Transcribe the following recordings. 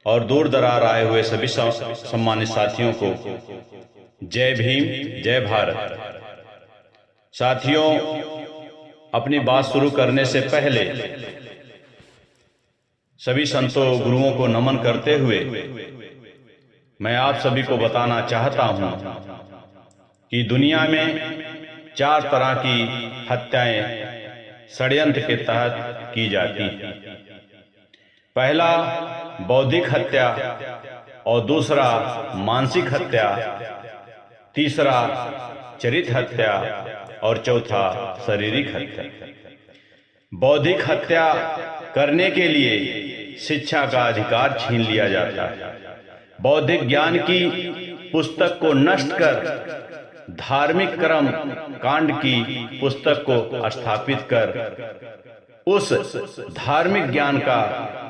और दूर दरार आए हुए सभी सम्मानित साथियों को जय भीम, जय भारत। साथियों, अपनी बात शुरू करने से पहले सभी संतों गुरुओं को नमन करते हुए मैं आप सभी को बताना चाहता हूं कि दुनिया में 4 तरह की हत्याएं षड्यंत्र के तहत की जाती हैं। पहला बौद्धिक हत्या और दूसरा मानसिक हत्या, तीसरा चरित्र हत्या और चौथा शारीरिक हत्या। बौद्धिक हत्या करने के लिए शिक्षा का अधिकार छीन लिया जाता है। बौद्धिक ज्ञान की पुस्तक को नष्ट कर धार्मिक कर्म कांड की पुस्तक को स्थापित कर उस धार्मिक ज्ञान का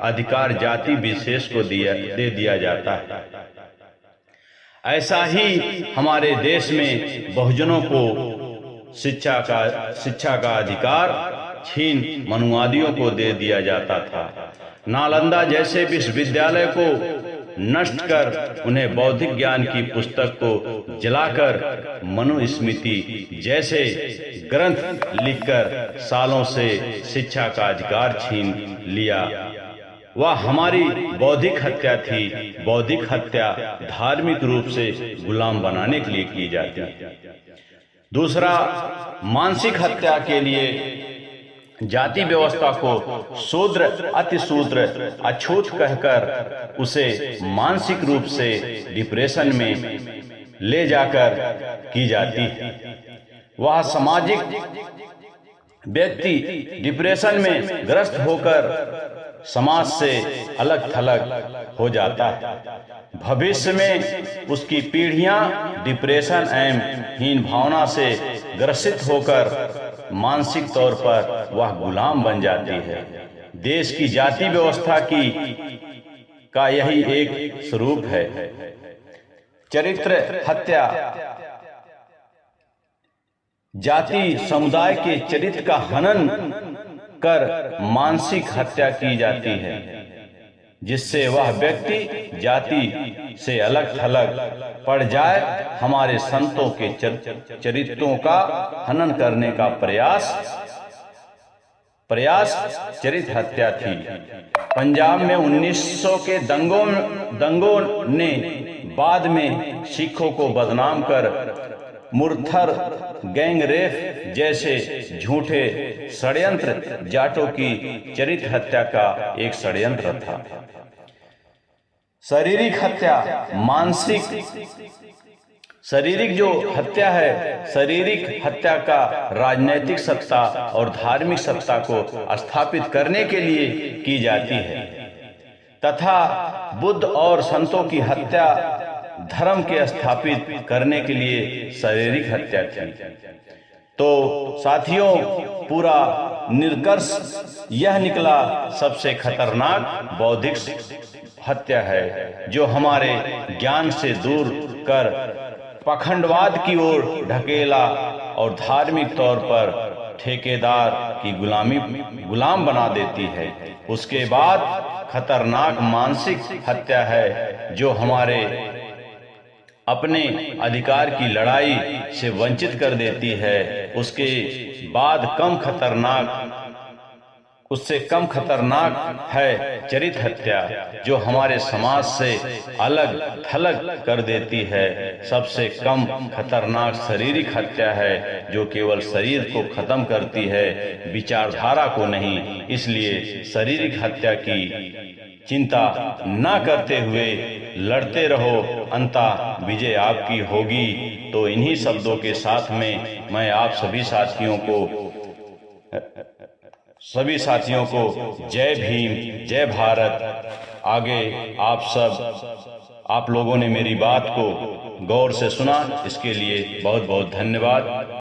अधिकार जाति विशेष को दे दिया जाता है। ऐसा ही हमारे देश में बहुजनों को शिक्षा का अधिकार छीन मनुवादियों को दे दिया जाता था। नालंदा जैसे विश्वविद्यालय को नष्ट कर उन्हें बौद्धिक ज्ञान की पुस्तक को जलाकर मनुस्मृति जैसे ग्रंथ लिखकर सालों से शिक्षा का अधिकार छीन लिया। वह हमारी बौद्धिक हत्या थी। बौद्धिक हत्या धार्मिक रूप से गुलाम बनाने के लिए की जाती है। दूसरा, मानसिक हत्या के लिए जाति व्यवस्था को शूद्र, अतिशूद्र, अछूत कहकर उसे मानसिक रूप से डिप्रेशन में ले जाकर की जाती है। वह सामाजिक व्यक्ति डिप्रेशन में ग्रस्त होकर समाज से अलग थलग हो जाता है। भविष्य में उसकी पीढ़ियां डिप्रेशन एवं हीन भावना से ग्रसित होकर मानसिक तौर पर वह गुलाम बन जाती है। देश की जाति व्यवस्था का यही एक स्वरूप है। चरित्र हत्या, जाति समुदाय के चरित्र का हनन कर मानसिक हत्या की जाती है, जिससे वह व्यक्ति जाति से अलग थलग पड़ जाए। हमारे संतों के चरित्रों का हनन करने का प्रयास चरित्र हत्या थी। पंजाब में 1900 के दंगों ने बाद में सिखों को बदनाम कर मुरथर गैंगरेप जैसे झूठे षड्यंत्र जाटों की चरित्र हत्या का एक षड्यंत्र था। शारीरिक हत्या, शारीरिक जो हत्या है, शारीरिक हत्या का राजनीतिक सत्ता और धार्मिक सत्ता को स्थापित करने के लिए की जाती है तथा बुद्ध और संतों की हत्या धर्म के स्थापित करने के लिए शारीरिक हत्या थी। तो साथियों, पूरा निष्कर्ष यह निकला, सबसे खतरनाक बौद्धिक हत्या है, जो हमारे ज्ञान से दूर कर पाखंडवाद की ओर ढकेला और धार्मिक तौर पर ठेकेदार की गुलाम बना देती है। उसके बाद खतरनाक मानसिक हत्या है, जो हमारे अपने अधिकार की लड़ाई से वंचित कर देती है। उसके बाद उससे कम खतरनाक है चरित्र हत्या, जो हमारे समाज से अलग थलग कर देती है। सबसे कम खतरनाक शारीरिक हत्या है, जो केवल शरीर को खत्म करती है, विचारधारा को नहीं। इसलिए शारीरिक हत्या की चिंता न करते हुए लड़ते रहो, अंततः विजय आपकी होगी। तो इन्हीं शब्दों के साथ में मैं आप सभी साथियों को जय भीम, जय भारत। आगे आप लोगों ने मेरी बात को गौर से सुना, इसके लिए बहुत बहुत धन्यवाद।